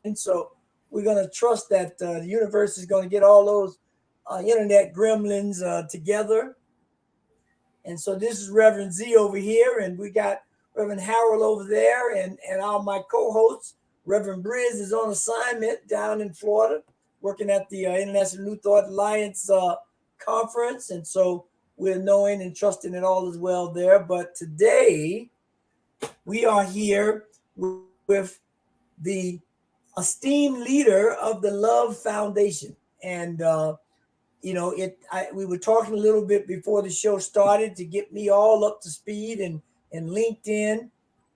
And so we're going to trust that the universe is going to get all those internet gremlins together. And so this is Reverend Z over here, and we got Reverend Harold over there, and all my co-hosts. Reverend Briz is on assignment down in Florida, working at the International New Thought Alliance conference. And so we're knowing and trusting it all as well there. But today we are here with the esteemed leader of the Love Foundation. And we were talking a little bit before the show started to get me all up to speed and linked in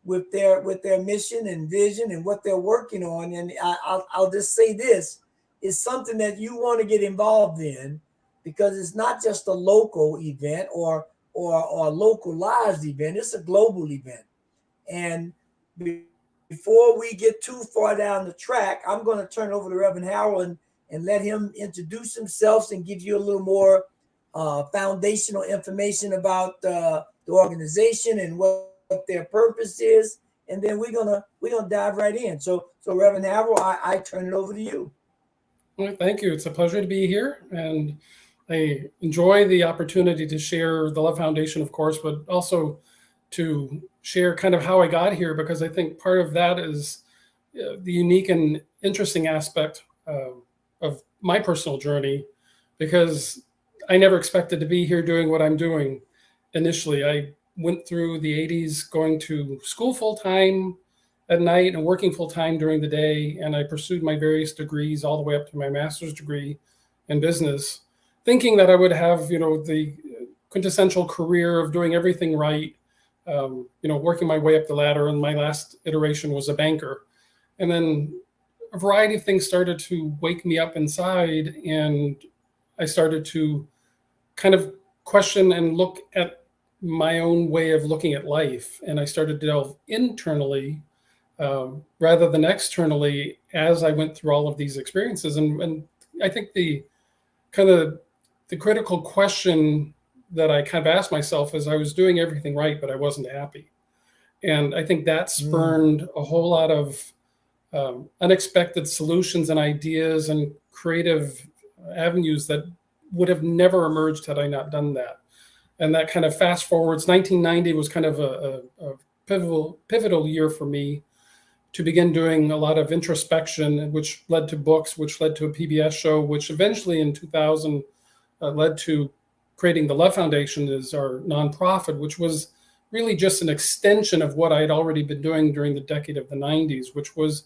with their mission and vision and what they're working on. And I'll just say this is something that you want to get involved in, because it's not just a local event or a localized event. It's a global event. And before we get too far down the track, I'm going to turn over to Reverend Harold and let him introduce himself and give you a little more foundational information about the organization and what their purpose is, and then we're gonna dive right in. So Reverend Harold, I turn it over to you. Well, thank you. It's a pleasure to be here, and I enjoy the opportunity to share the Love Foundation, of course, but also to share kind of how I got here, because I think part of that is the unique and interesting aspect of my personal journey, because I never expected to be here doing what I'm doing. Initially, I went through the 80s going to school full-time at night and working full-time during the day, and I pursued my various degrees all the way up to my master's degree in business, thinking that I would have, the quintessential career of doing everything right, working my way up the ladder, and my last iteration was a banker. And then a variety of things started to wake me up inside, and I started to kind of question and look at my own way of looking at life. And I started to delve internally rather than externally as I went through all of these experiences. And I think the critical question that I kind of asked myself is, I was doing everything right, but I wasn't happy. And I think that spurned a whole lot of unexpected solutions and ideas and creative avenues that would have never emerged had I not done that. And that kind of fast forwards, 1990 was kind of a pivotal year for me to begin doing a lot of introspection, which led to books, which led to a PBS show, which eventually in 2000 led to creating the Love Foundation as our nonprofit, which was really just an extension of what I had already been doing during the decade of the 90s, which was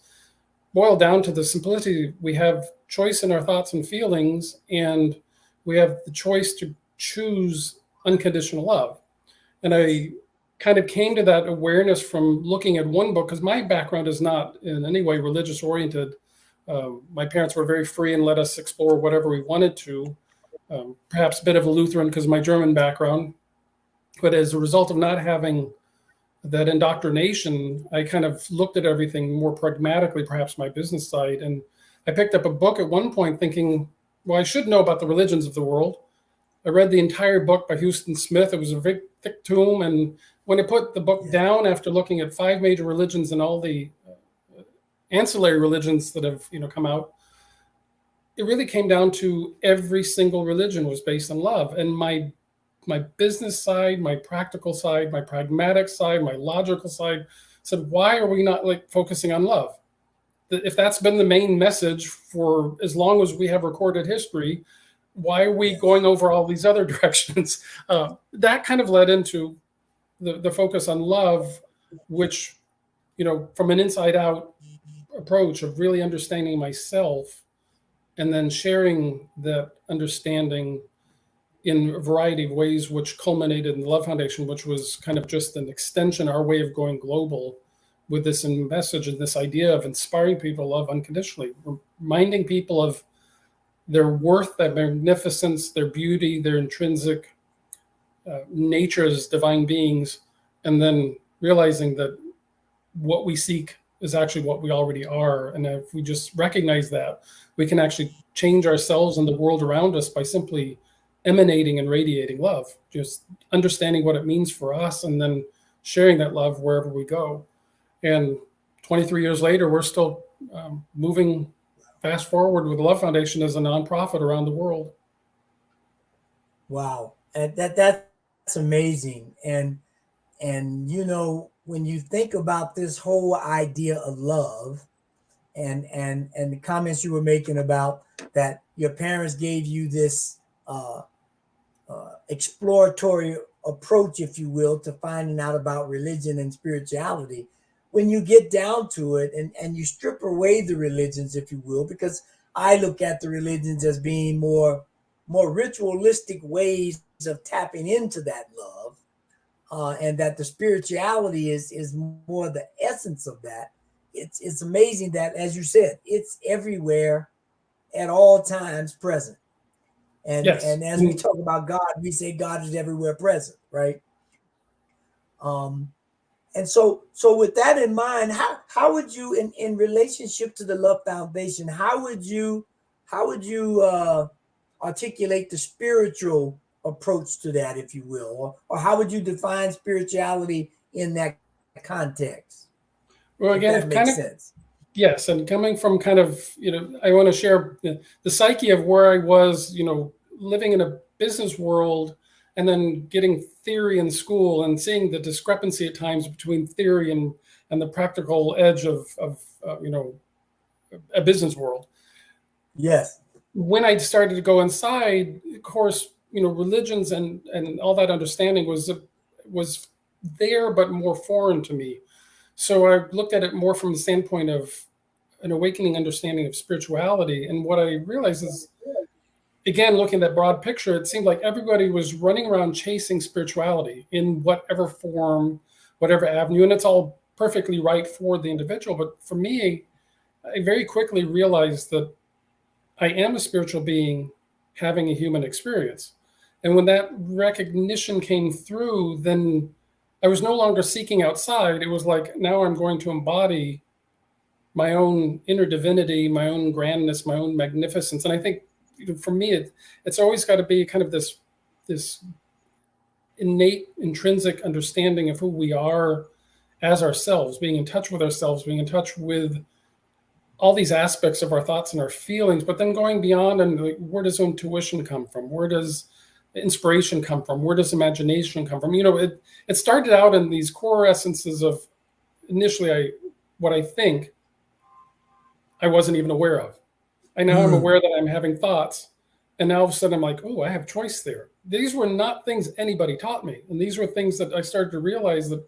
boiled down to the simplicity. We have choice in our thoughts and feelings, and we have the choice to choose unconditional love. And I kind of came to that awareness from looking at one book, because my background is not in any way religious oriented. My parents were very free and let us explore whatever we wanted to, perhaps a bit of a Lutheran because of my German background. But as a result of not having that indoctrination, I kind of looked at everything more pragmatically, perhaps my business side. And I picked up a book at one point thinking, well, I should know about the religions of the world. I read the entire book by Houston Smith. It was a very thick tome. And when I put the book down after looking at 5 major religions and all the ancillary religions that have, come out, it really came down to every single religion was based on love. And my business side, my practical side, my pragmatic side, my logical side said, why are we not focusing on love? If that's been the main message for as long as we have recorded history, why are we going over all these other directions? That kind of led into the focus on love, which, from an inside out approach of really understanding myself and then sharing that understanding in a variety of ways, which culminated in the Love Foundation, which was kind of just an extension, our way of going global with this message and this idea of inspiring people to love unconditionally, reminding people of their worth, their magnificence, their beauty, their intrinsic nature as divine beings, and then realizing that what we seek is actually what we already are. And if we just recognize that, we can actually change ourselves and the world around us by simply emanating and radiating love, just understanding what it means for us and then sharing that love wherever we go. And 23 years later, we're still moving fast forward with the Love Foundation as a nonprofit around the world. Wow. And that's amazing. And when you think about this whole idea of love and the comments you were making about that your parents gave you this exploratory approach, if you will, to finding out about religion and spirituality, when you get down to it and you strip away the religions, if you will, because I look at the religions as being more ritualistic ways of tapping into that love, and that the spirituality is more the essence of that. It's amazing that, as you said, it's everywhere at all times present. And Yes. And as we talk about God, we say God is everywhere present, right? And so with that in mind, how would you, in relationship to the Love Foundation, how would you articulate the spiritual approach to that, if you will, or how would you define spirituality in that context? Well, again, that makes sense. Yes, and coming from kind of, I want to share the psyche of where I was, living in a business world and then getting theory in school and seeing the discrepancy at times between theory and the practical edge of a business world. Yes. When I started to go inside, of course, religions and all that understanding was there, but more foreign to me. So I looked at it more from the standpoint of an awakening understanding of spirituality. And what I realized is, again, looking at that broad picture, it seemed like everybody was running around chasing spirituality in whatever form, whatever avenue, and it's all perfectly right for the individual. But for me, I very quickly realized that I am a spiritual being having a human experience. And when that recognition came through, then I was no longer seeking outside. It was like, now I'm going to embody my own inner divinity, my own grandness, my own magnificence. And I think for me, it's always got to be kind of this innate, intrinsic understanding of who we are as ourselves, being in touch with ourselves, being in touch with all these aspects of our thoughts and our feelings, but then going beyond and where does intuition come from? Where does inspiration come from? Where does imagination come from? It started out in these core essences of initially what I think I wasn't even aware of. I'm aware that I'm having thoughts, and now all of a sudden I'm like, oh, I have choice there. These were not things anybody taught me. And these were things that I started to realize that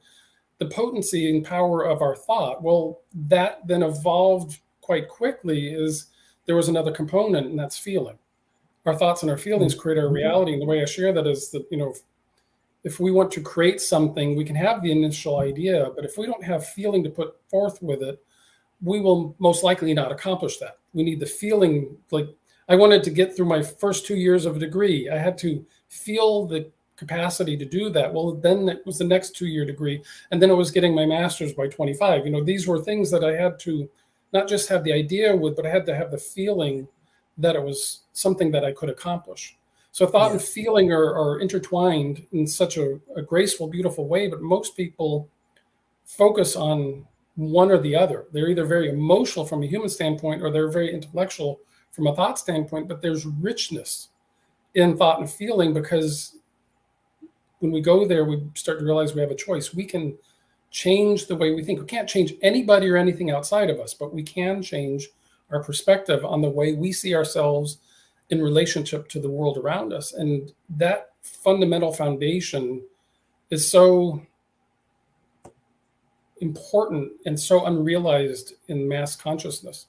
the potency and power of our thought, well, that then evolved quite quickly is there was another component, and that's feeling. Our thoughts and our feelings create our reality. And the way I share that is that, if we want to create something, we can have the initial idea, but if we don't have feeling to put forth with it, we will most likely not accomplish that. We need the feeling. Like, I wanted to get through my first 2 years of a degree. I had to feel the capacity to do that. Well, then it was the next 2-year degree. And then it was getting my master's by 25. These were things that I had to not just have the idea with, but I had to have the feeling that it was something that I could accomplish. So thought and Yes. feeling are intertwined in such a graceful, beautiful way, but most people focus on one or the other. They're either very emotional from a human standpoint or they're very intellectual from a thought standpoint, but there's richness in thought and feeling, because when we go there, we start to realize we have a choice. We can change the way we think. We can't change anybody or anything outside of us, but we can change our perspective on the way we see ourselves in relationship to the world around us. And that fundamental foundation is so important and so unrealized in mass consciousness.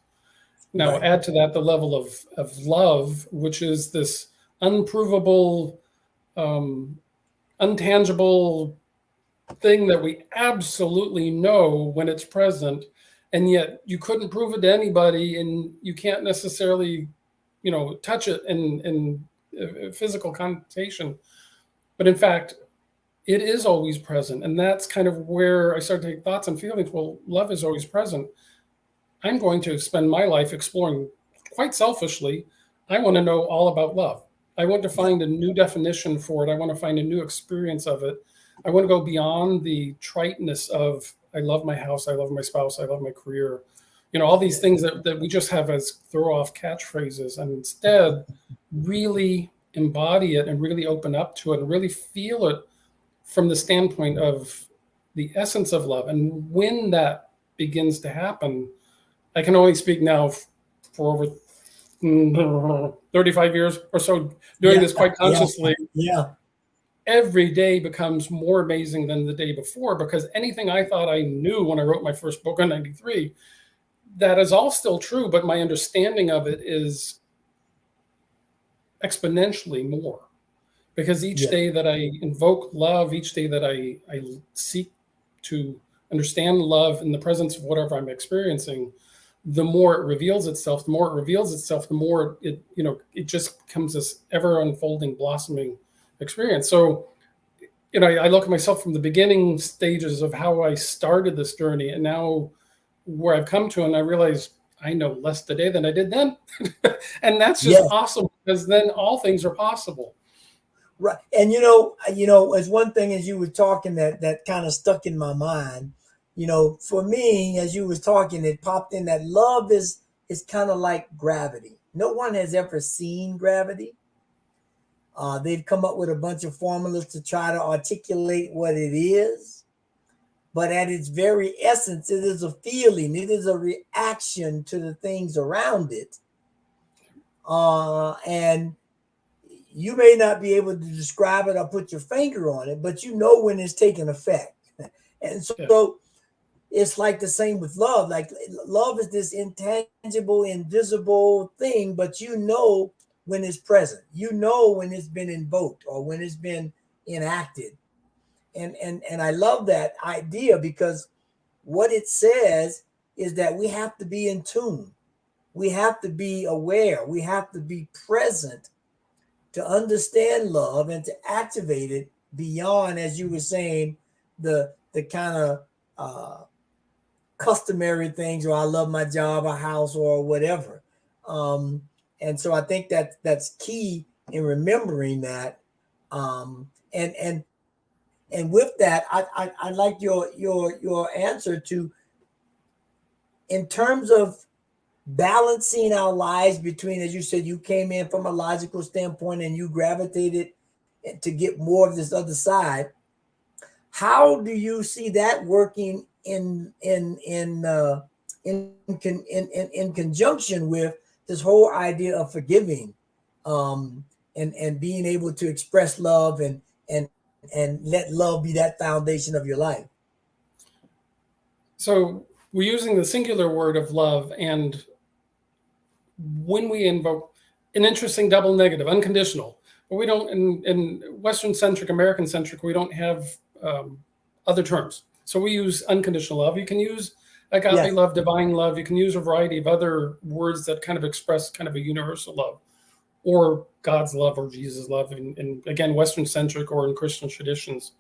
Now, Right. add to that the level of love, which is this unprovable, untangible thing that we absolutely know when it's present, and yet you couldn't prove it to anybody, and you can't necessarily, touch it in physical connotation. But in fact, it is always present. And that's kind of where I start to take thoughts and feelings. Well, love is always present. I'm going to spend my life exploring, quite selfishly. I want to know all about love. I want to Yeah. find a new definition for it. I want to find a new experience of it. I want to go beyond the triteness of, I love my house, I love my spouse, I love my career, all these things that we just have as throw off catchphrases, and instead really embody it and really open up to it and really feel it from the standpoint of the essence of love. And when that begins to happen, I can only speak now for over 35 years or so doing Yeah. this quite consciously. Yeah. Every day becomes more amazing than the day before, because anything I thought I knew when I wrote my first book in 93, that is all still true, but my understanding of it is exponentially more. Because each Yeah. day that I invoke love, each day that I seek to understand love in the presence of whatever I'm experiencing, the more it reveals itself, the more it reveals itself, the more it just becomes this ever unfolding, blossoming experience. So, I look at myself from the beginning stages of how I started this journey, and now where I've come to, and I realize I know less today than I did then. And that's just Yes. awesome, because then all things are possible. Right. And as one thing as you were talking that kind of stuck in my mind, for me, as you was talking, it popped in that love is kind of like gravity. No one has ever seen gravity. They've come up with a bunch of formulas to try to articulate what it is. But at its very essence, it is a feeling. It is a reaction to the things around it. And you may not be able to describe it or put your finger on it, but you know when it's taking effect. And so, Yeah. it's like the same with love. Like love is this intangible, invisible thing, but you know when it's present. You know when it's been invoked or when it's been enacted. And I love that idea, because what it says is that we have to be in tune. We have to be aware. We have to be present to understand love and to activate it beyond, as you were saying, the kind of customary things, or I love my job, a house, or whatever. And so I think that's key in remembering that. And with that, I like your answer to, in terms of balancing our lives between, as you said, you came in from a logical standpoint and you gravitated to get more of this other side. How do you see that working in conjunction with this whole idea of forgiving, and being able to express love and let love be that foundation of your life? So we're using the singular word of love, and when we invoke an interesting double negative, unconditional, but we don't, in Western centric, American centric, we don't have other terms. So we use unconditional love. You can use agape Yes. love, divine love. You can use a variety of other words that kind of express kind of a universal love, or God's love, or Jesus' love, and again, Western centric or in Christian traditions.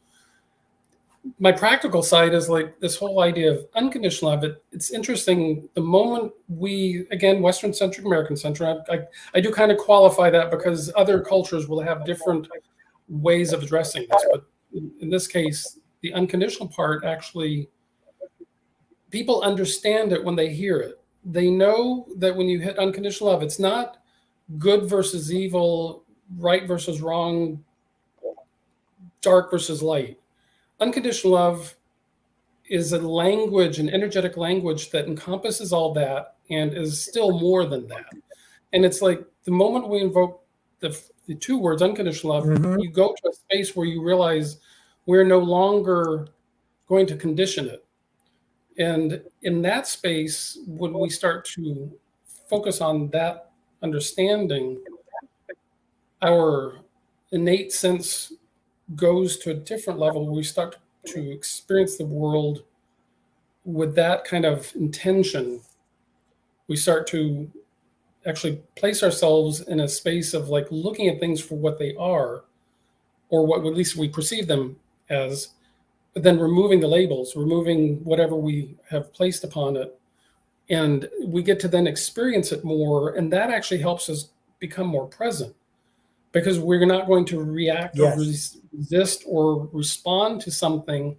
my practical side is like this whole idea of unconditional love. It's interesting. The moment we, again, Western centric, American centric, I do kind of qualify that because other cultures will have different ways of addressing this. But in this case, the unconditional part, actually, people understand it when they hear it. They know that when you hit unconditional love, it's not good versus evil, right versus wrong, dark versus light. Unconditional love is a language, an energetic language that encompasses all that and is still more than that. And it's like the moment we invoke the two words, unconditional love, Mm-hmm. you go to a space where you realize we're no longer going to condition it. And in that space, when we start to focus on that understanding, our innate sense goes to a different level. We start to experience the world with that kind of intention. We start to actually place ourselves in a space of like looking at things for what they are, or what at least we perceive them as, but then removing the labels, removing whatever we have placed upon it. And we get to then experience it more. And that actually helps us become more present, because we're not going to react or resist or respond to something,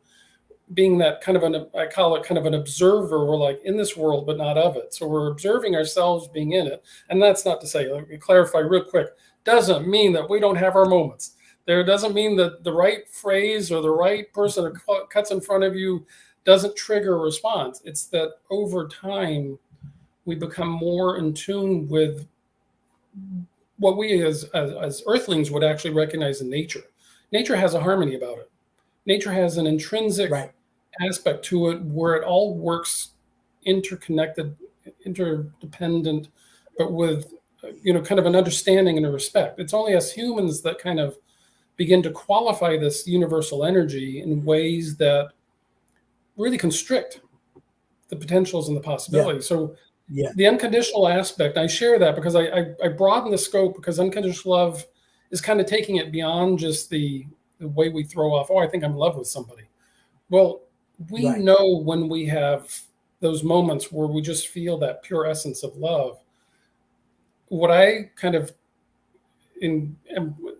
being that kind of I call it kind of an observer. We're like in this world, but not of it. So we're observing ourselves being in it. And that's not to say, let me clarify real quick, doesn't mean that we don't have our moments. There doesn't mean that the right phrase or the right person that cuts in front of you doesn't trigger a response. It's that over time, we become more in tune with what we as earthlings would actually recognize in nature. Nature has a harmony about it. Nature has an intrinsic aspect to it where it all works interconnected, interdependent, but with, kind of an understanding and a respect. It's only us humans that kind of begin to qualify this universal energy in ways that really constrict the potentials and the possibilities. So the unconditional aspect, I share that because I broaden the scope, because unconditional love is kind of taking it beyond just the way we throw off, I think I'm in love with somebody. Well, we know when we have those moments where we just feel that pure essence of love. What I kind of am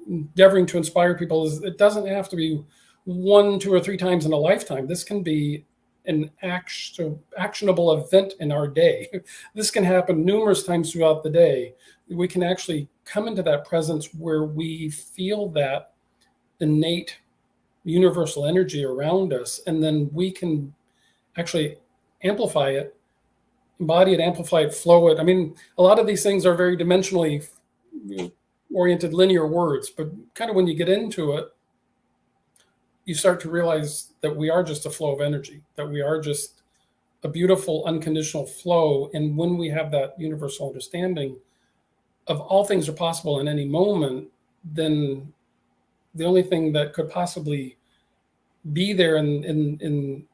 endeavoring to inspire people is it doesn't have to be 1, 2, or 3 times in a lifetime. This can be an actionable event in our day. This can happen numerous times throughout the day. We can actually come into that presence where we feel that innate universal energy around us, and then we can actually amplify it, embody it, amplify it, flow it. I mean, a lot of these things are very dimensionally oriented linear words, but kind of when you get into it, you start to realize that we are just a flow of energy, that we are just a beautiful unconditional flow. And when we have that universal understanding of all things are possible in any moment, then the only thing that could possibly be there in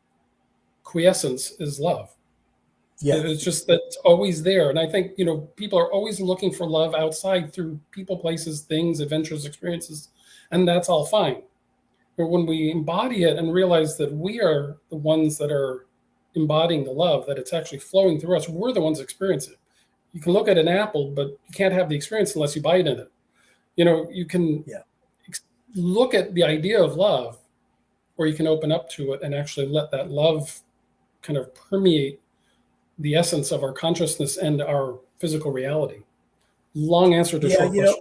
quiescence is love. It's just that it's always there. And I think, people are always looking for love outside through people, places, things, adventures, experiences, and that's all fine. But when we embody it and realize that we are the ones that are embodying the love, that it's actually flowing through us, we're the ones experiencing it. You can look at an apple, but you can't have the experience unless you bite in it. You can look at the idea of love, or you can open up to it and actually let that love kind of permeate the essence of our consciousness and our physical reality. Long answer to short question.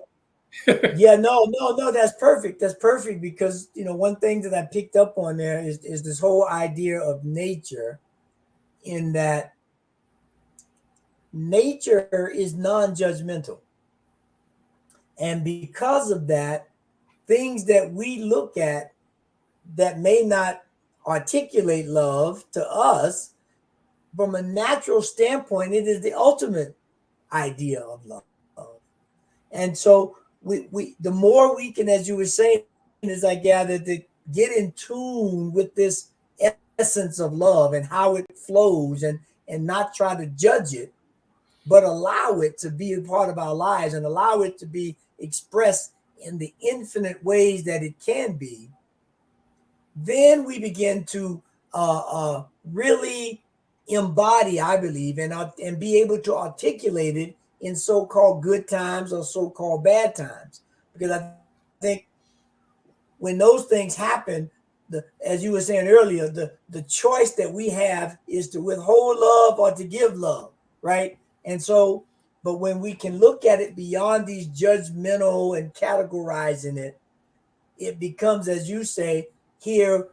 No, that's perfect. That's perfect, because one thing that I picked up on there is this whole idea of nature, in that nature is non-judgmental. And because of that, things that we look at that may not articulate love to us, from a natural standpoint, it is the ultimate idea of love. And so we the more we can, as you were saying, as I gathered, to get in tune with this essence of love and how it flows, and not try to judge it, but allow it to be a part of our lives and allow it to be expressed in the infinite ways that it can be, then we begin to really embody, I believe, and be able to articulate it in so-called good times or so-called bad times. Because I think when those things happen, as you were saying earlier, the choice that we have is to withhold love or to give love, right? And so, but when we can look at it beyond these judgmental and categorizing it, it becomes, as you say here,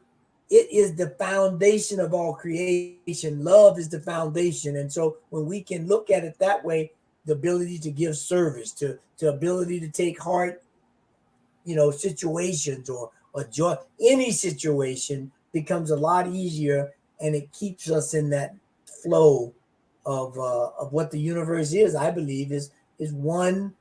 it is the foundation of all creation. Love is the foundation. And so when we can look at it that way, the ability to give service, to ability to take heart, situations or joy, any situation becomes a lot easier, and it keeps us in that flow of what the universe is. I believe is one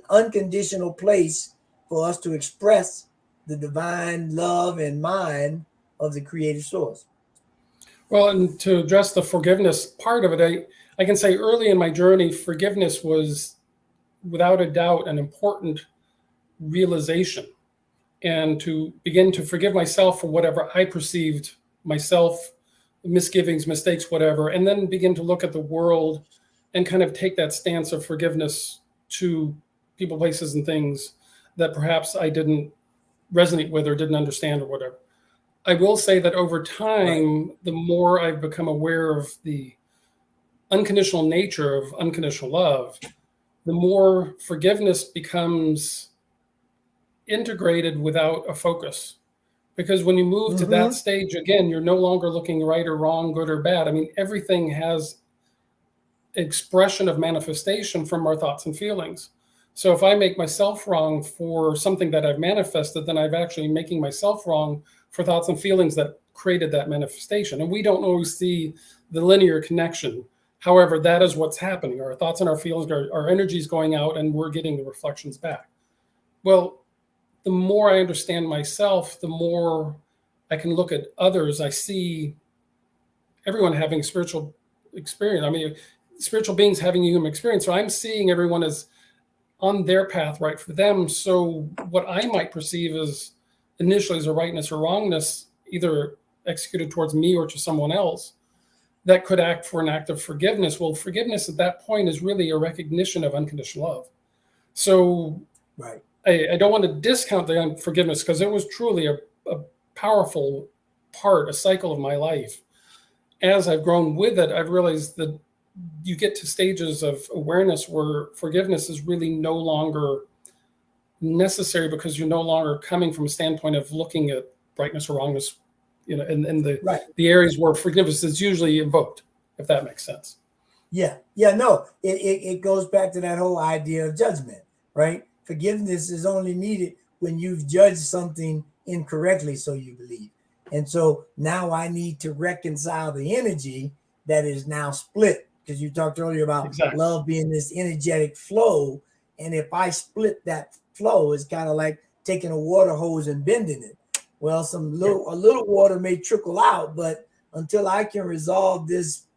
unconditional place for us to express the divine love and mind of the creative source. Well, and to address the forgiveness part of it, I can say early in my journey, forgiveness was without a doubt an important realization, and to begin to forgive myself for whatever I perceived myself, misgivings, mistakes, whatever, and then begin to look at the world and kind of take that stance of forgiveness to people, places, and things that perhaps I didn't resonate with or didn't understand or whatever. I will say that over time, the more I've become aware of the unconditional nature of unconditional love, the more forgiveness becomes integrated without a focus. Because when you move to that stage, again, you're no longer looking right or wrong, good or bad. I mean, everything has expression of manifestation from our thoughts and feelings. So if I make myself wrong for something that I've manifested, then I've actually making myself wrong for thoughts and feelings that created that manifestation. And we don't always see the linear connection. However, that is what's happening. Our thoughts and our feelings, our energy is going out, and we're getting the reflections back. Well, the more I understand myself, the more I can look at others. I see everyone having spiritual experience. I mean, spiritual beings having a human experience. So I'm seeing everyone as on their path right for them. So what I might perceive as initially as a rightness or wrongness, either executed towards me or to someone else, that could act for an act of forgiveness. Well, forgiveness at that point is really a recognition of unconditional love. So I don't want to discount the unforgiveness, because it was truly a powerful part, a cycle of my life. As I've grown with it, I've realized that you get to stages of awareness where forgiveness is really no longer necessary, because you're no longer coming from a standpoint of looking at rightness or wrongness, and the areas where forgiveness is usually invoked, if that makes sense. No, it goes back to that whole idea of judgment, right? Forgiveness is only needed when you've judged something incorrectly, so you believe. And so now I need to reconcile the energy that is now split, because you talked earlier about love being this energetic flow. And if I split that flow, it's kind of like taking a water hose and bending it. Well, a little water may trickle out, but until I can resolve this,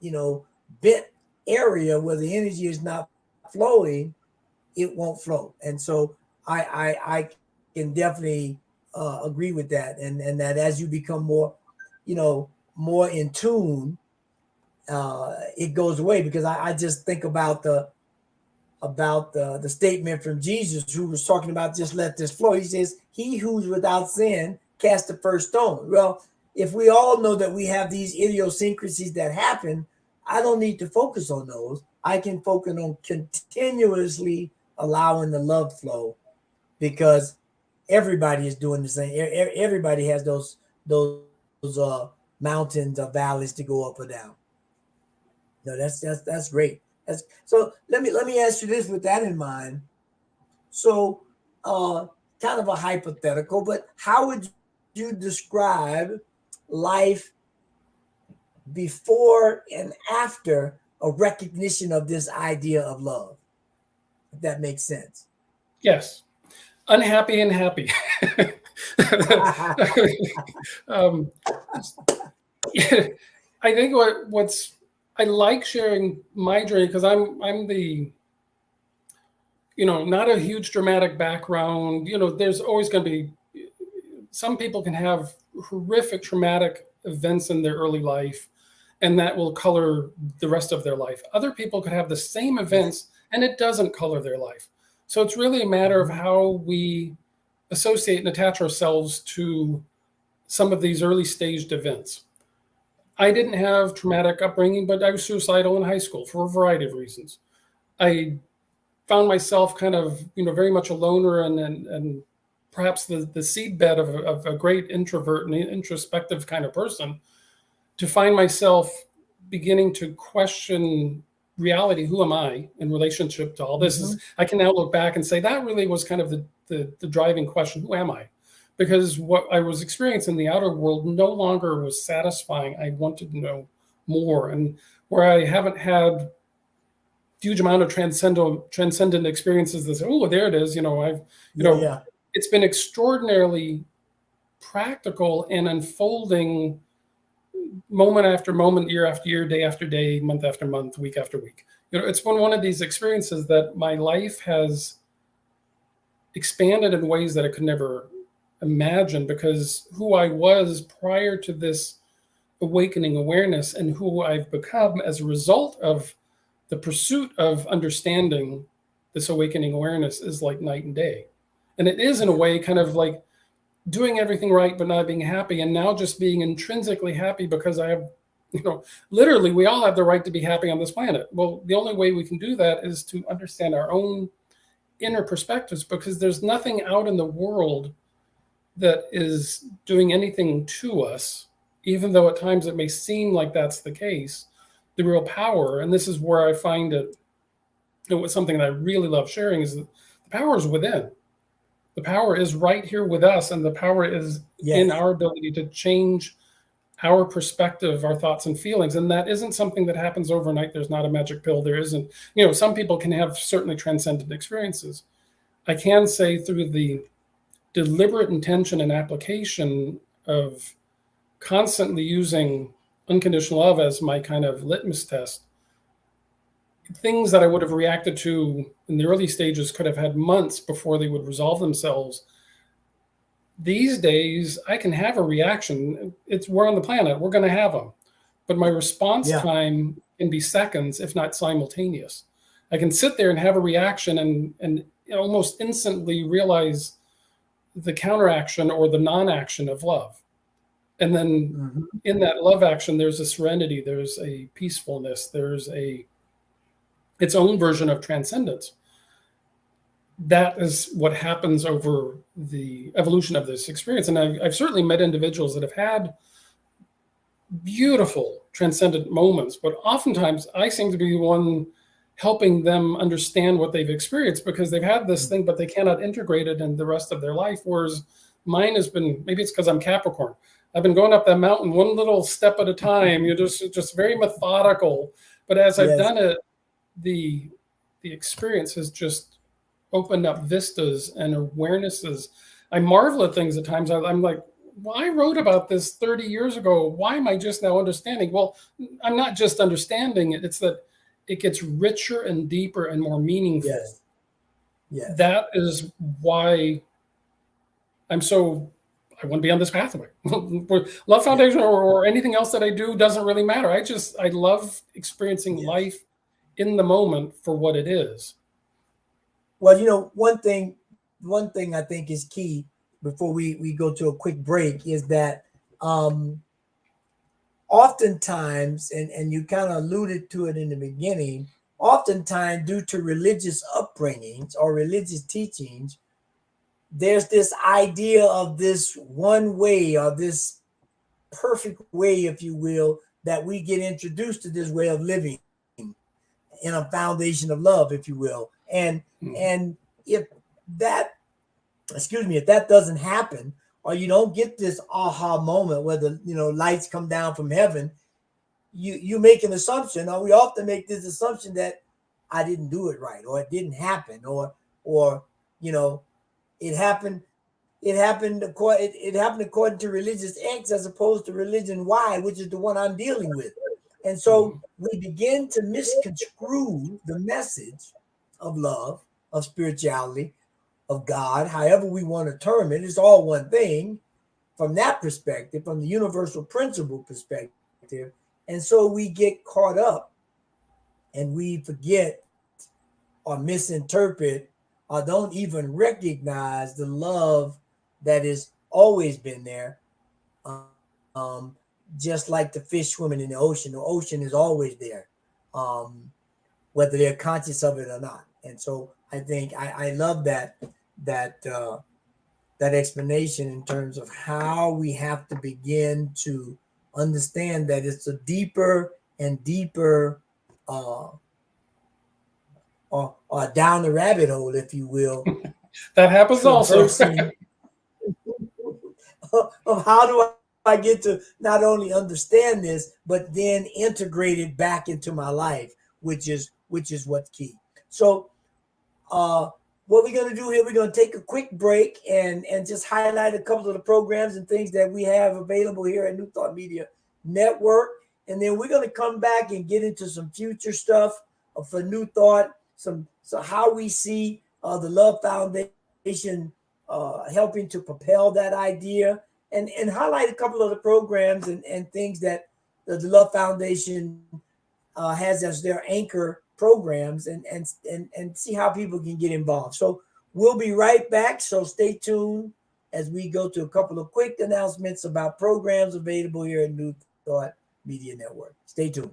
bent area where the energy is not flowing, it won't flow. And so I can definitely agree with that, and that as you become more, more in tune, it goes away. Because I just think about the statement from Jesus, who was talking about just let this flow. He says, "He who's without sin cast the first stone." Well, if we all know that we have these idiosyncrasies that happen, I don't need to focus on those. I can focus on continuously allowing the love flow, because everybody is doing the same. Everybody has those mountains or valleys to go up or down. No, that's great. So let me ask you this with that in mind. So, kind of a hypothetical, but how would you describe life before and after a recognition of this idea of love? If that makes sense. Yes. Unhappy and happy. I think I like sharing my journey, because I'm the, not a huge dramatic background. There's always going to be some people can have horrific traumatic events in their early life, and that will color the rest of their life. Other people could have the same events and it doesn't color their life. So it's really a matter of how we associate and attach ourselves to some of these early staged events. I didn't have traumatic upbringing, but I was suicidal in high school for a variety of reasons. I found myself kind of, very much a loner and perhaps the seedbed of a great introvert and introspective kind of person, to find myself beginning to question reality. Who am I in relationship to all this? I can now look back and say that really was kind of the driving question. Who am I? Because what I was experiencing in the outer world no longer was satisfying. I wanted to know more. And where I haven't had huge amount of transcendent experiences that say, oh, there it is. It's been extraordinarily practical and unfolding moment after moment, year after year, day after day, month after month, week after week. It's been one of these experiences that my life has expanded in ways that I could never imagine, because who I was prior to this awakening awareness and who I've become as a result of the pursuit of understanding this awakening awareness is like night and day. And it is, in a way, kind of like doing everything right, but not being happy. And now just being intrinsically happy because I have, literally, we all have the right to be happy on this planet. Well, the only way we can do that is to understand our own inner perspectives, because there's nothing out in the world that is doing anything to us, even though at times it may seem like that's the case. The real power, and this is where I find it was something that I really love sharing, is that the power is within. The power is right here with us, and the power is in our ability to change our perspective, our thoughts and feelings. And that isn't something that happens overnight. There's not a magic pill. There isn't, some people can have certainly transcendent experiences. I can say through the deliberate intention and application of constantly using unconditional love as my kind of litmus test, things that I would have reacted to in the early stages could have had months before they would resolve themselves. These days, I can have a reaction. We're on the planet. We're going to have them. But my response time can be seconds, if not simultaneous. I can sit there and have a reaction and almost instantly realize the counteraction or the non-action of love. And then in that love action, there's a serenity, there's a peacefulness, there's its own version of transcendence. That is what happens over the evolution of this experience. And I've certainly met individuals that have had beautiful transcendent moments, but oftentimes I seem to be the one helping them understand what they've experienced, because they've had this thing, but they cannot integrate it in the rest of their life. Whereas mine has been, maybe it's because I'm Capricorn, I've been going up that mountain one little step at a time. You're just very methodical. But as I've done it, the experience has just opened up vistas and awarenesses. I marvel at things at times. I'm like, well, I wrote about this 30 years ago. Why am I just now understanding? Well, I'm not just understanding it. It's that it gets richer and deeper and more meaningful. Yes. That is why I want to be on this pathway. Love Foundation or anything else that I do doesn't really matter. I love experiencing life in the moment for what it is. Well, one thing I think is key before we go to a quick break is that oftentimes, and you kind of alluded to it in the beginning, oftentimes due to religious upbringings or religious teachings, there's this idea of this one way or this perfect way, if you will, that we get introduced to this way of living in a foundation of love, if you will. And if that doesn't happen, or you don't get this aha moment where the lights come down from heaven, you make an assumption, or we often make this assumption that I didn't do it right, or it didn't happen, or it happened. It happened according to religious X as opposed to religion Y, which is the one I'm dealing with. And so we begin to misconstrue the message of love, of spirituality, of God, however we want to term it. It's all one thing. from that perspective, from the universal principle perspective. And so we get caught up and we forget or misinterpret or don't even recognize the love that has always been there. Um, just like the fish swimming in the ocean is always there, um, whether they're conscious of it or not. And so I think I love that that explanation in terms of how we have to begin to understand that it's a deeper and deeper uh, or down the rabbit hole, if you will, That happens also. traversing of how do I get to not only understand this, but then integrate it back into my life, which is what's key. So what we're going to do here, we're going to take a quick break and just highlight a couple of the programs and things that we have available here at New Thought Media Network. And then we're going to come back and get into some future stuff for New Thought, so how we see the Love Foundation helping to propel that idea, and highlight a couple of the programs and things that the Love Foundation has as their anchor programs, and see how people can get involved. So we'll be right back. So stay tuned as we go to a couple of quick announcements about programs available here at New Thought Media Network. Stay tuned.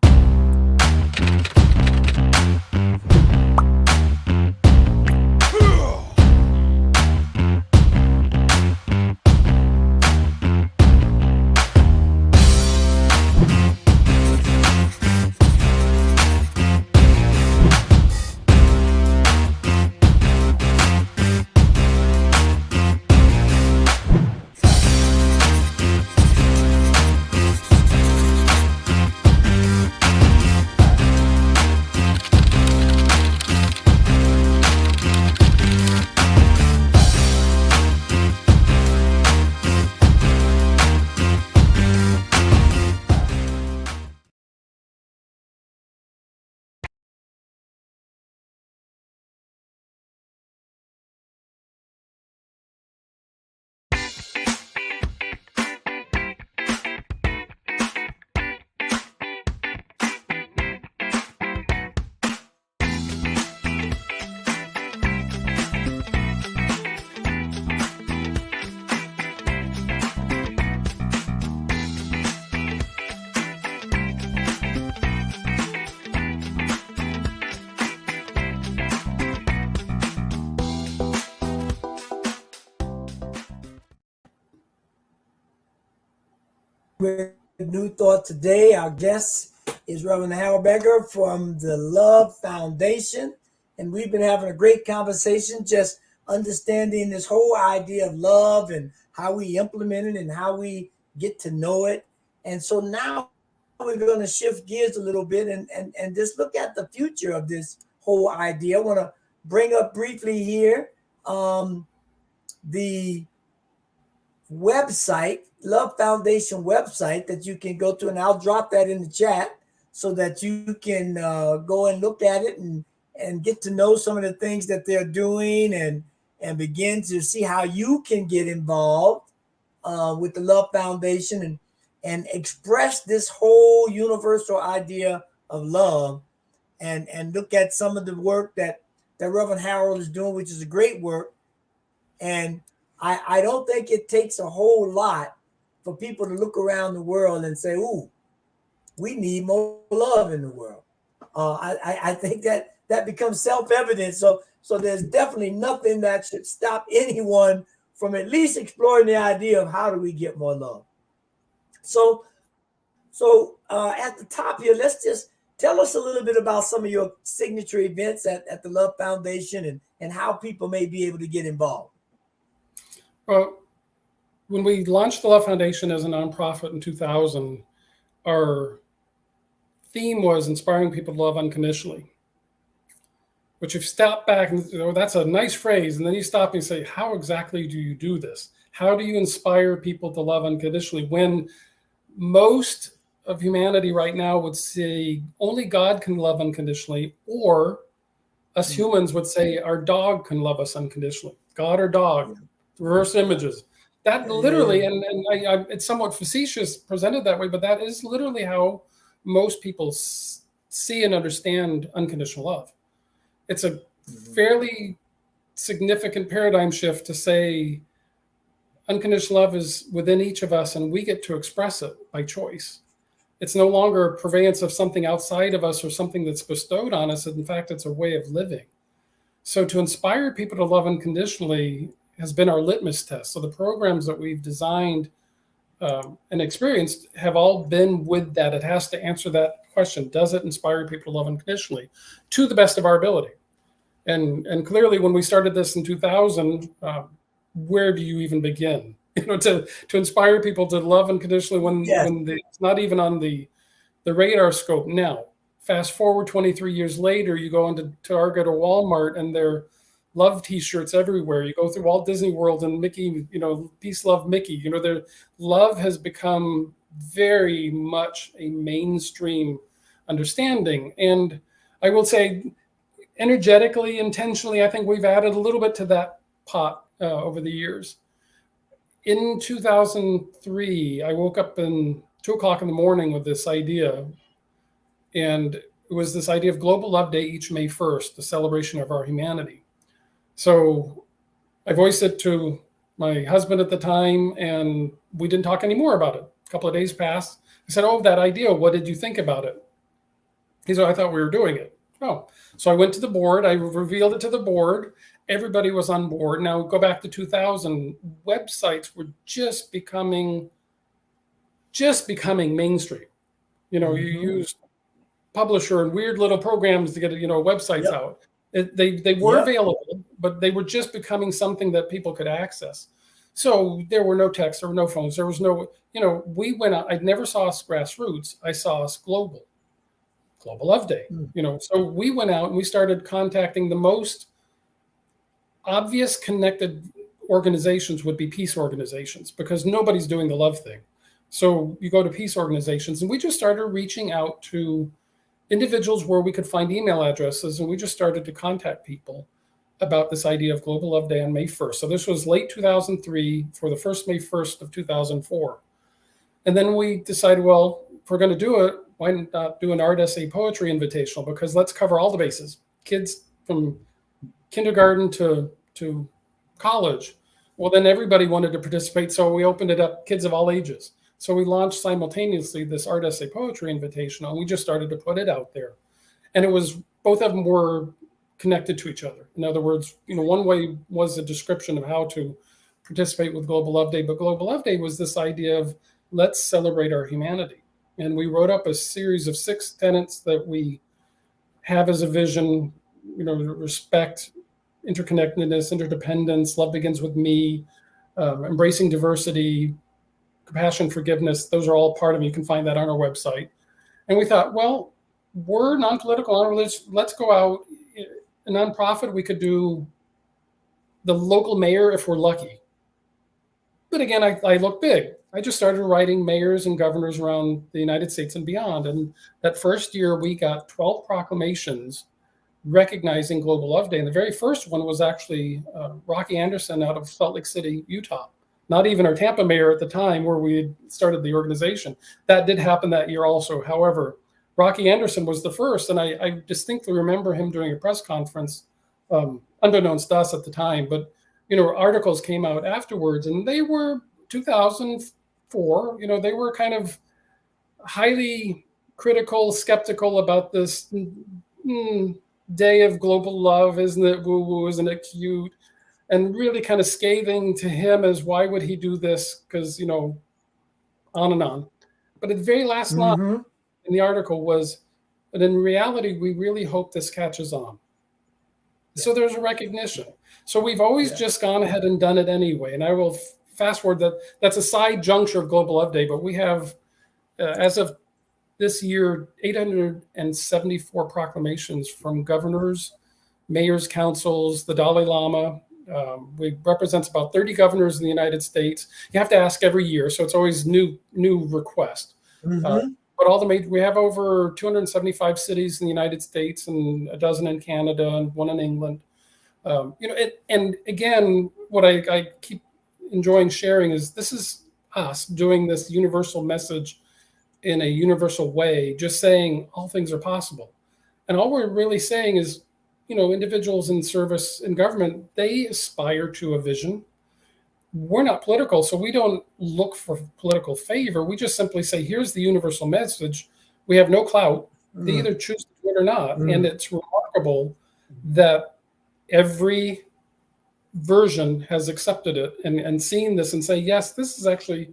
With New Thought today, our guest is Reverend Harold Becker from the Love Foundation. And we've been having a great conversation, just understanding this whole idea of love and how we implement it and how we get to know it. And so now we're going to shift gears a little bit and just look at the future of this whole idea. I want to bring up briefly here the website, Love Foundation website, that you can go to, and I'll drop that in the chat so that you can go and look at it and get to know some of the things that they're doing and begin to see how you can get involved with the Love Foundation and express this whole universal idea of love, and look at some of the work that Reverend Harold is doing, which is a great work. And I don't think it takes a whole lot for people to look around the world and say, ooh, we need more love in the world. I think that becomes self-evident. So there's definitely nothing that should stop anyone from at least exploring the idea of how do we get more love. So at the top here, let's just tell us a little bit about some of your signature events at the Love Foundation and how people may be able to get involved. Well, when we launched the Love Foundation as a nonprofit in 2000, our theme was inspiring people to love unconditionally. But you stop back and that's a nice phrase. And then you stop and say, how exactly do you do this? How do you inspire people to love unconditionally when most of humanity right now would say only God can love unconditionally, or us humans would say our dog can love us unconditionally? God or dog, reverse images. That literally, and it's somewhat facetious presented that way, but that is literally how most people see and understand unconditional love. It's a fairly significant paradigm shift to say unconditional love is within each of us and we get to express it by choice. It's no longer a purveyance of something outside of us or something that's bestowed on us. In fact, it's a way of living. So to inspire people to love unconditionally has been our litmus test. So the programs that we've designed and experienced have all been with that. It has to answer that question. Does it inspire people to love unconditionally to the best of our ability? And clearly when we started this in 2000, where do you even begin? To inspire people to love unconditionally when it's not even on the radar scope now. Fast forward 23 years later, you go into Target or Walmart and there are love T-shirts everywhere. You go through Walt Disney World and Mickey, peace, love, Mickey. Their love has become very much a mainstream understanding. And I will say, energetically, intentionally, I think we've added a little bit to that pot over the years. In 2003, I woke up in 2 o'clock in the morning with this idea. And it was this idea of Global Love Day each May 1st, the celebration of our humanity. So I voiced it to my husband at the time, and we didn't talk anymore about it. A couple of days passed. I said, "Oh, that idea, what did you think about it?" He said, "I thought we were doing it." Oh, so I went to the board. I revealed it to the board. Everybody was on board. Now go back to 2000. Websites were just becoming mainstream. You used Publisher and weird little programs to get websites out. They were available, but they were just becoming something that people could access. So there were no texts, there were no phones, there was no, we went out. I never saw us grassroots. I saw us Global Love Day. So we went out and we started contacting the most obvious connected organizations would be peace organizations, because nobody's doing the love thing. So you go to peace organizations, and we just started reaching out to individuals where we could find email addresses, and we just started to contact people about this idea of Global Love Day on May 1st. So this was late 2003 for the first May 1st of 2004. And then we decided, well, if we're going to do it, why not do an art, essay, poetry invitational? Because let's cover all the bases. Kids from kindergarten to college. Well, then everybody wanted to participate, so we opened it up, kids of all ages. So we launched simultaneously this art, essay, poetry invitational, and we just started to put it out there. And it was, both of them were connected to each other. In other words, one way was a description of how to participate with Global Love Day, but Global Love Day was this idea of let's celebrate our humanity. And we wrote up a series of 6 tenets that we have as a vision, respect, interconnectedness, interdependence, love begins with me, embracing diversity, compassion, forgiveness. Those are all part of it. You can find that on our website. And we thought, well, we're non-political, non-religious. Let's go out. A nonprofit, we could do the local mayor if we're lucky. But again, I look big. I just started writing mayors and governors around the United States and beyond. And that first year, we got 12 proclamations recognizing Global Love Day. And the very first one was actually Rocky Anderson out of Salt Lake City, Utah. Not even our Tampa mayor at the time where we had started the organization. That did happen that year also. However, Rocky Anderson was the first. And I distinctly remember him doing a press conference, unbeknownst to us at the time. But, articles came out afterwards, and they were 2004. They were kind of highly critical, skeptical about this day of global love. Isn't it woo-woo? Isn't it cute? And really kind of scathing to him as why would he do this? Because, on and on. But at the very last line in the article was, but in reality, we really hope this catches on. Yeah. So there's a recognition. So we've always just gone ahead and done it anyway. And I will fast forward that's a side juncture of Global Love Day, but we have, as of this year, 874 proclamations from governors, mayors, councils, the Dalai Lama. We represents about 30 governors in the United States. You have to ask every year, so it's always new request. But all we have over 275 cities in the United States and a dozen in Canada and one in England. And again, what I keep enjoying sharing is this is us doing this universal message in a universal way, just saying all things are possible. And all we're really saying is, individuals in service in government, they aspire to a vision. We're not political, so we don't look for political favor. We just simply say, here's the universal message. We have no clout. They either choose to do it or not. And it's remarkable that every version has accepted it and seen this and say, yes, this is actually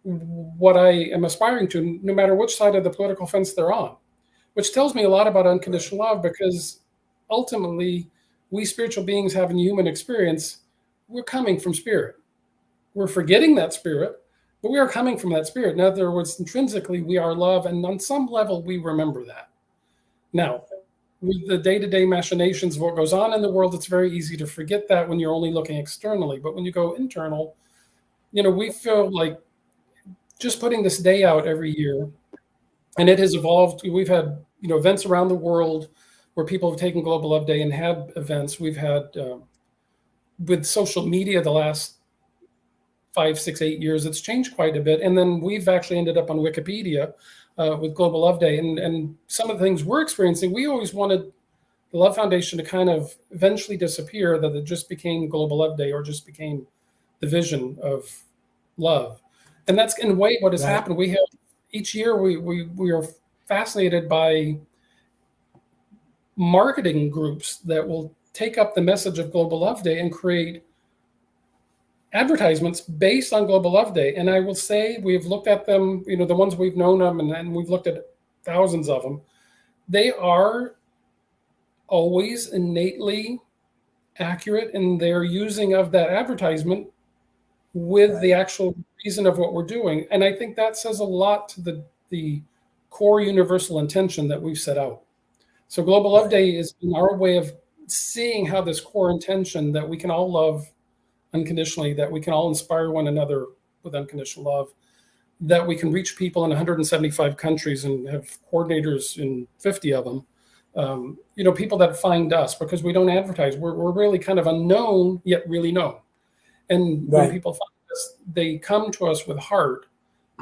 what I am aspiring to, no matter which side of the political fence they're on, which tells me a lot about unconditional love, because ultimately we spiritual beings having human experience, we're coming from spirit. We're forgetting that spirit, but we are coming from that spirit. In other words, intrinsically, we are love. And on some level, we remember that. Now, with the day-to-day machinations of what goes on in the world, it's very easy to forget that when you're only looking externally. But when you go internal, we feel like just putting this day out every year, and it has evolved. We've had, events around the world where people have taken Global Love Day and had events. We've had, with social media the last 5, 6, 8 years, it's changed quite a bit. And then we've actually ended up on Wikipedia with Global Love Day. And some of the things we're experiencing, we always wanted the Love Foundation to kind of eventually disappear, that it just became Global Love Day or just became the vision of love. And that's in a way what has happened. We have each year we are fascinated by marketing groups that will take up the message of Global Love Day and create advertisements based on Global Love Day. And I will say we've looked at them, the ones we've known them, and we've looked at thousands of them. They are always innately accurate in their using of that advertisement with the actual reason of what we're doing. And I think that says a lot to the core universal intention that we've set out. So Global Love Day is our way of seeing how this core intention that we can all love unconditionally, that we can all inspire one another with unconditional love, that we can reach people in 175 countries and have coordinators in 50 of them. People that find us because we don't advertise. We're really kind of unknown, yet really known. And when people find us, they come to us with heart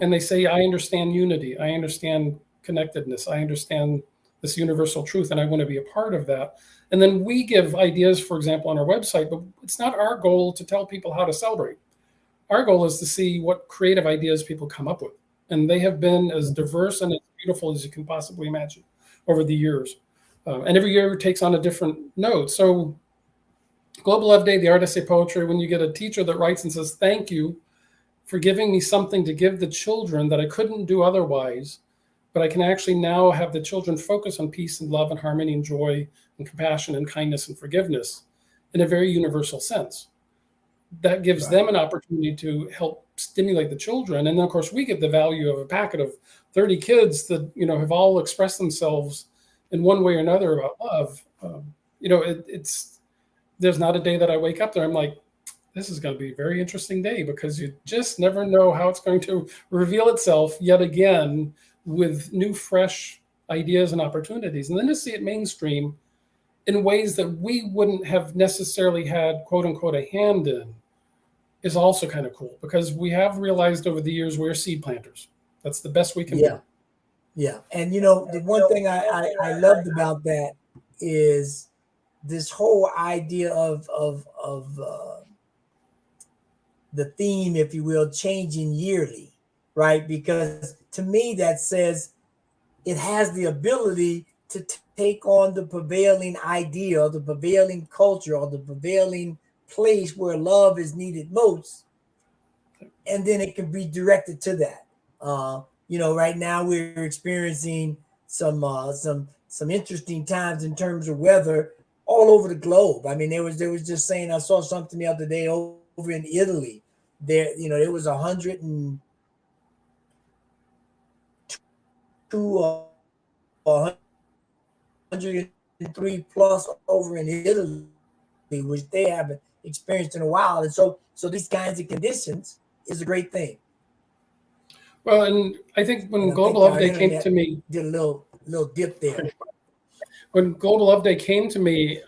and they say, I understand unity. I understand connectedness. I understand this universal truth, and I want to be a part of that. And then we give ideas, for example, on our website, but it's not our goal to tell people how to celebrate. Our goal is to see what creative ideas people come up with. And they have been as diverse and as beautiful as you can possibly imagine over the years. And every year it takes on a different note. So Global Love Day, the art essay poetry, when you get a teacher that writes and says, thank you for giving me something to give the children that I couldn't do otherwise, but I can actually now have the children focus on peace and love and harmony and joy and compassion and kindness and forgiveness in a very universal sense. That gives them an opportunity to help stimulate the children. And then, of course, we get the value of a packet of 30 kids that, have all expressed themselves in one way or another about love. There's not a day that I wake up there, I'm like, this is going to be a very interesting day, because you just never know how it's going to reveal itself yet again with new, fresh ideas and opportunities. And then to see it mainstream in ways that we wouldn't have necessarily had, quote unquote, a hand in is also kind of cool, because we have realized over the years we're seed planters. That's the best we can do. Yeah. And, the one thing I loved about that is this whole idea of the theme, if you will, changing yearly, right? Because to me, that says it has the ability to take on the prevailing idea, or the prevailing culture, or the prevailing place where love is needed most, and then it can be directed to that. Right now we're experiencing some interesting times in terms of weather all over the globe. I mean, they was just saying, I saw something the other day over in Italy. There, it was 102 or 103 plus over in Italy, which they haven't experienced in a while. And so these kinds of conditions is a great thing. Well, and I think when Global Love Day came to me, did a little dip there. When Global Love Day came to me,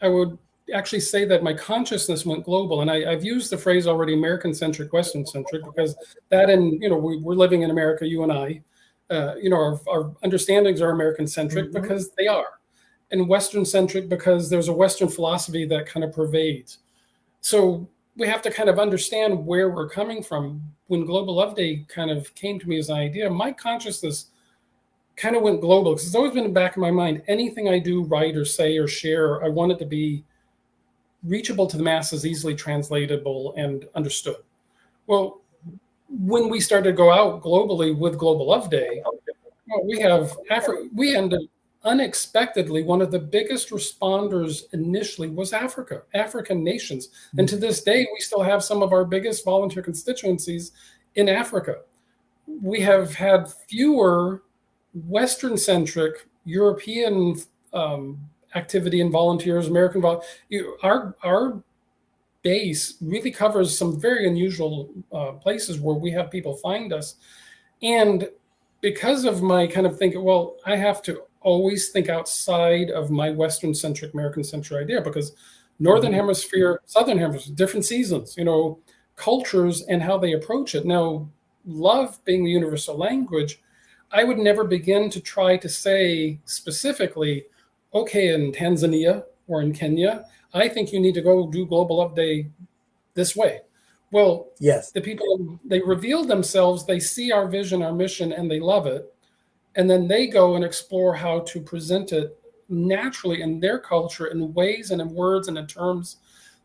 actually say that my consciousness went global. And I've used the phrase already, American-centric, Western-centric, because that, and, we're living in America, you and I, our understandings are American-centric because they are, and Western-centric because there's a Western philosophy that kind of pervades. So we have to kind of understand where we're coming from. When Global Love Day kind of came to me as an idea, my consciousness kind of went global, because it's always been in the back of my mind. Anything I do, write, or say, or share, I want it to be reachable to the masses, easily translatable and understood. Well, when we started to go out globally with Global Love Day, we have we ended unexpectedly, one of the biggest responders initially was African nations. And to this day, we still have some of our biggest volunteer constituencies in Africa. We have had fewer Western-centric European activity and volunteers, American our base really covers some very unusual places where we have people find us. And because of my kind of thinking, well, I have to always think outside of my Western-centric, American-centric idea, because Northern Hemisphere, Southern Hemisphere, different seasons, cultures and how they approach it. Now, love being the universal language, I would never begin to try to say specifically, okay, in Tanzania or in Kenya, I think you need to go do Global Love Day this way. Well, yes, the people, they reveal themselves, they see our vision, our mission, and they love it. And then they go and explore how to present it naturally in their culture in ways and in words and in terms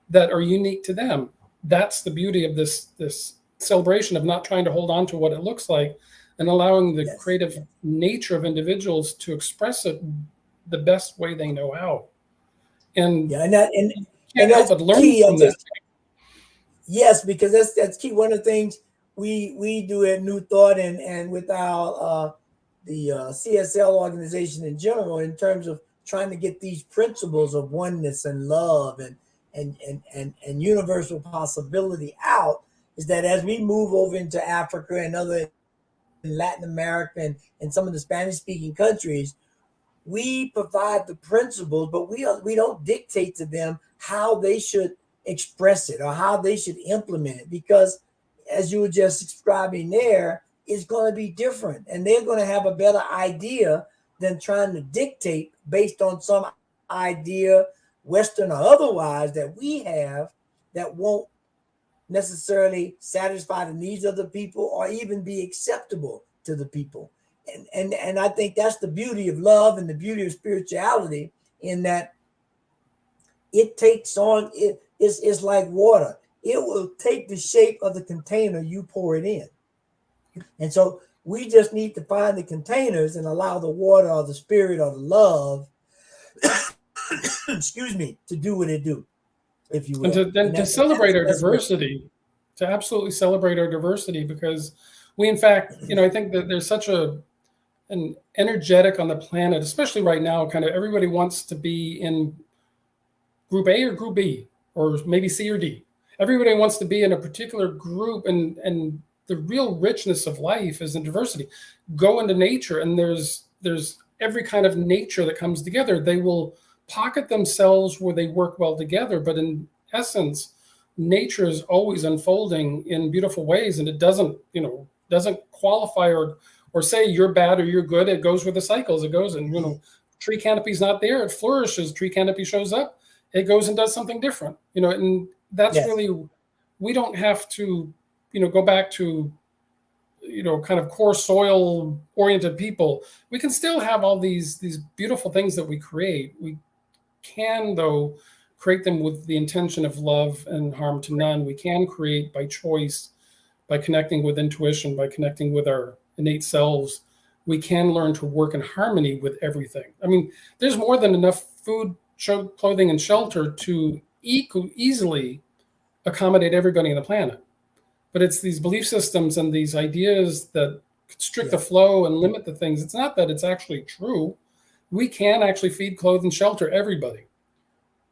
that are unique to them. That's the beauty of this celebration, of not trying to hold on to what it looks like, and allowing the creative nature of individuals to express it the best way they know how. And that's learn key. from that. Yes, because that's key. One of the things we do at New Thought and with our the CSL organization in general, in terms of trying to get these principles of oneness and love and universal possibility out, is that as we move over into Africa and other Latin America and some of the Spanish-speaking countries, we provide the principles, but we don't dictate to them how they should express it or how they should implement it, because as you were just describing there, it's going to be different, and they're going to have a better idea than trying to dictate based on some idea, Western or otherwise, that we have that won't necessarily satisfy the needs of the people or even be acceptable to the people. And I think that's the beauty of love and the beauty of spirituality, in that it takes on, it's like water. It will take the shape of the container you pour it in. And so we just need to find the containers and allow the water or the spirit or the love, excuse me, to do what it do, if you will. And to celebrate our diversity, to absolutely celebrate our diversity, because we, in fact, I think that there's such an energetic on the planet, especially right now, kind of everybody wants to be in group A or group B, or maybe C or D. Everybody wants to be in a particular group, and the real richness of life is in diversity. Go into nature, and there's every kind of nature that comes together. They will pocket themselves where they work well together, but in essence, nature is always unfolding in beautiful ways, and it doesn't qualify or say you're bad or you're good. It goes with the cycles. It goes, and tree canopy's not there, it flourishes. Tree canopy shows up, it goes and does something different. And that's really, we don't have to go back to kind of core soil oriented people. We can still have all these beautiful things that we create. We can, though, create them with the intention of love and harm to none. We can create by choice, by connecting with intuition, by connecting with our innate selves. We can learn to work in harmony with everything. I mean, there's more than enough food, clothing, and shelter to easily accommodate everybody on the planet. But it's these belief systems and these ideas that constrict the flow and limit the things. It's not that it's actually true. We can actually feed, clothe, and shelter everybody.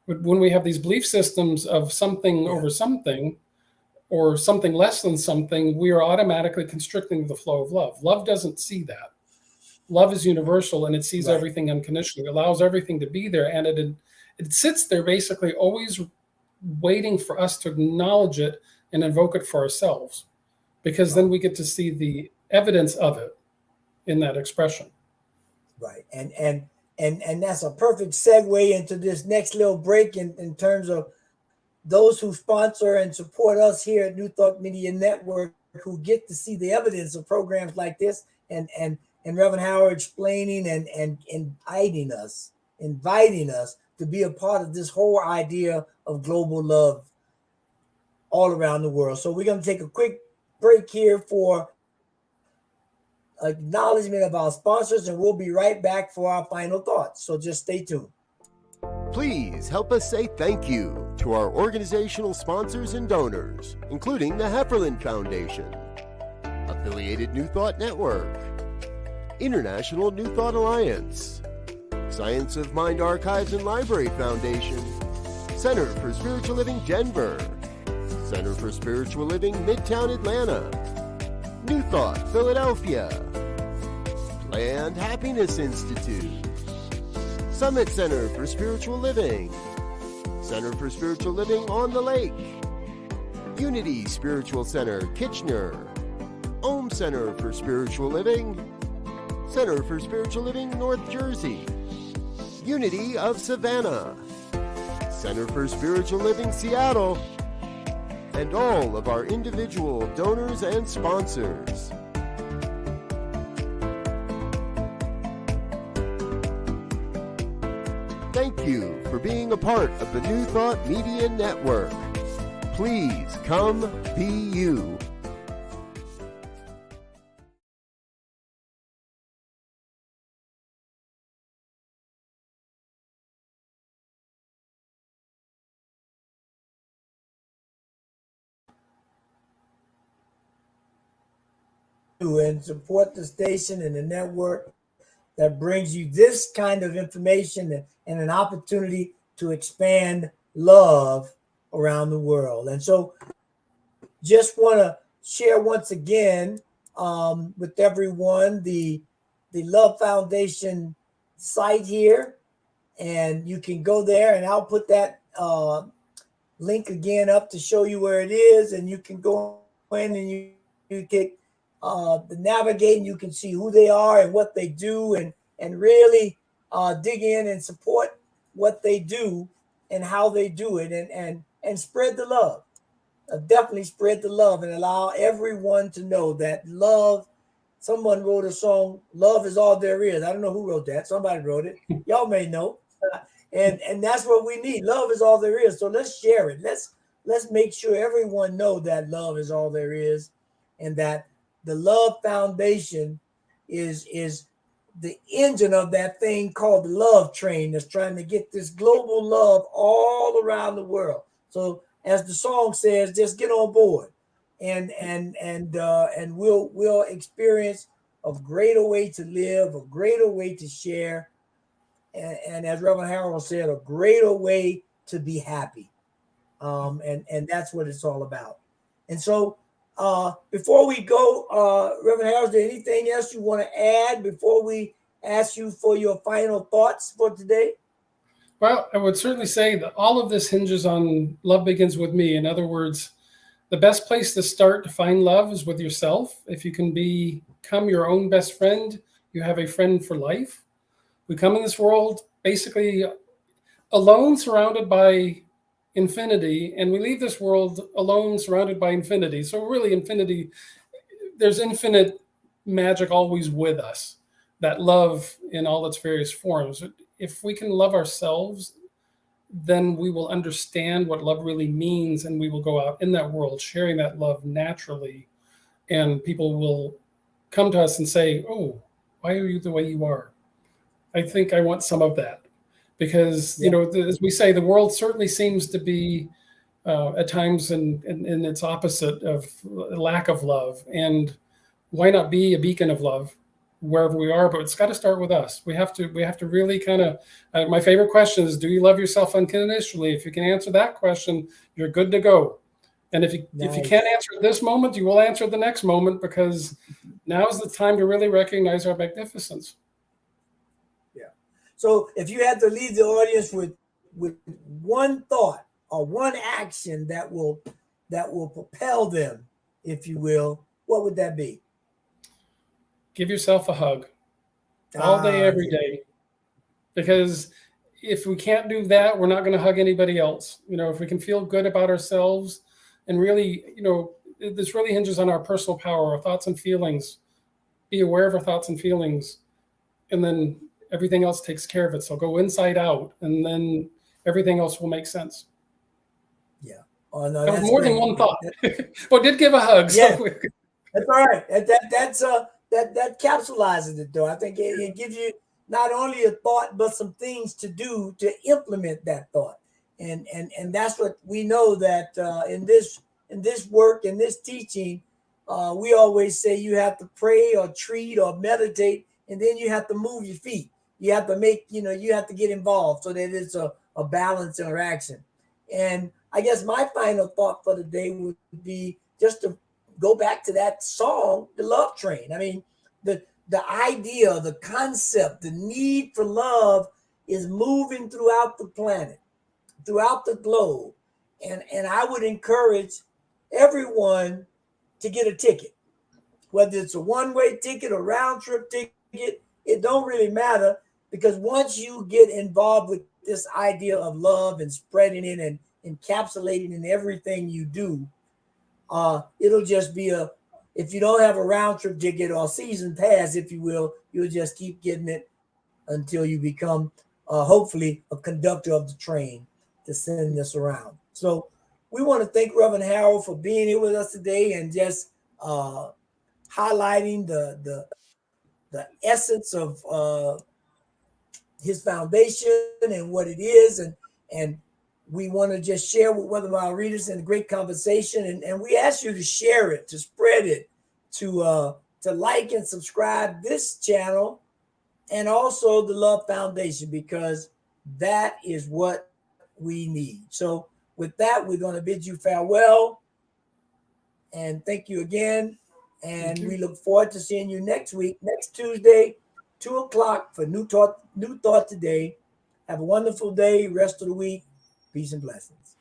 But when we have these belief systems of something over something, or something less than something, we are automatically constricting the flow of love. Love doesn't see that. Love is universal, and it sees everything unconditionally. It allows everything to be there, and it it sits there basically always waiting for us to acknowledge it and invoke it for ourselves, because then we get to see the evidence of it in that expression. Right. And that's a perfect segue into this next little break in terms of those who sponsor and support us here at New Thought Media Network, who get to see the evidence of programs like this, and Reverend Howard explaining and inviting us to be a part of this whole idea of global love all around the world. So we're going to take a quick break here for acknowledgement of our sponsors, and we'll be right back for our final thoughts. So just stay tuned. Please help us say thank you to our organizational sponsors and donors, including the Hefferland Foundation, Affiliated New Thought Network, International New Thought Alliance, Science of Mind Archives and Library Foundation, Center for Spiritual Living Denver, Center for Spiritual Living Midtown Atlanta, New Thought Philadelphia, Planned Happiness Institute, Summit Center for Spiritual Living, Center for Spiritual Living on the Lake, Unity Spiritual Center Kitchener, Om Center for Spiritual Living, Center for Spiritual Living North Jersey, Unity of Savannah, Center for Spiritual Living Seattle, and all of our individual donors and sponsors. Thank you for being a part of the New Thought Media Network. Please come be you. And support the station and the network that brings you this kind of information and an opportunity to expand love around the world. And so just want to share once again with everyone the Love Foundation site here, and you can go there, and I'll put that link again up to show you where it is, and you can go in and you can the navigating, you can see who they are and what they do, and really dig in and support what they do and how they do it, and spread the love. Definitely spread the love and allow everyone to know that love. Someone wrote a song, "Love is all there is." I don't know who wrote that. Somebody wrote it. Y'all may know. And that's what we need. Love is all there is. So let's share it. Let's make sure everyone know that love is all there is, and that the Love Foundation is the engine of that thing called the love train that's trying to get this global love all around the world. So as the song says, just get on board, and we'll experience a greater way to live, a greater way to share, and as Reverend Harold said, a greater way to be happy. And that's what it's all about. And so before we go, Reverend Harold, is there anything else you want to add before we ask you for your final thoughts for today? Well, I would certainly say that all of this hinges on love begins with me. In other words, the best place to start to find love is with yourself. If you can become your own best friend, you have a friend for life. We come in this world basically alone, surrounded by infinity, and we leave this world alone, surrounded by infinity. So really infinity, there's infinite magic always with us, that love in all its various forms. If we can love ourselves, then we will understand what love really means, and we will go out in that world sharing that love naturally, and people will come to us and say, "Oh, why are you the way you are? I think I want some of that." Because, you know, as we say, the world certainly seems to be at times in its opposite of lack of love. And why not be a beacon of love wherever we are? But it's got to start with us. We have to really kind of, my favorite question is, do you love yourself unconditionally? If you can answer that question, you're good to go. And if you can't answer it this moment, you will answer it the next moment, because now is the time to really recognize our magnificence. So if you had to leave the audience with with one thought or one action that will propel them, if you will, what would that be? Give yourself a hug all day, every Yeah. day. Because if we can't do that, we're not going to hug anybody else. If we can feel good about ourselves and really, this really hinges on our personal power, our thoughts and feelings. Be aware of our thoughts and feelings, and then everything else takes care of it. So go inside out, and then everything else will make sense. Yeah. Oh no, that was that's more great. than one thought. But did give a hug. Yeah. So That's all right. That capsulizes it though. I think it gives you not only a thought but some things to do to implement that thought. And that's what we know that in this work, in this teaching, we always say you have to pray or treat or meditate, and then you have to move your feet. You have to you have to get involved so that it's a balanced interaction. And I guess my final thought for the day would be just to go back to that song, The Love Train. I mean, the idea, the concept, the need for love is moving throughout the planet, throughout the globe. And I would encourage everyone to get a ticket, whether it's a one-way ticket or round trip ticket, it don't really matter, because once you get involved with this idea of love and spreading it and encapsulating in everything you do, it'll just be if you don't have a round trip ticket or season pass, if you will, you'll just keep getting it until you become hopefully a conductor of the train to send this around. So we want to thank Reverend Harold for being here with us today and just highlighting the essence of his foundation and what it is, and we want to just share with one of our readers in a great conversation, and we ask you to share it, to spread it, to like and subscribe this channel and also the Love Foundation, because that is what we need. So with that, we're going to bid you farewell and thank you again. And we look forward to seeing you next week, next Tuesday, 2:00 for New Thought Today. Have a wonderful day, rest of the week. Peace and blessings.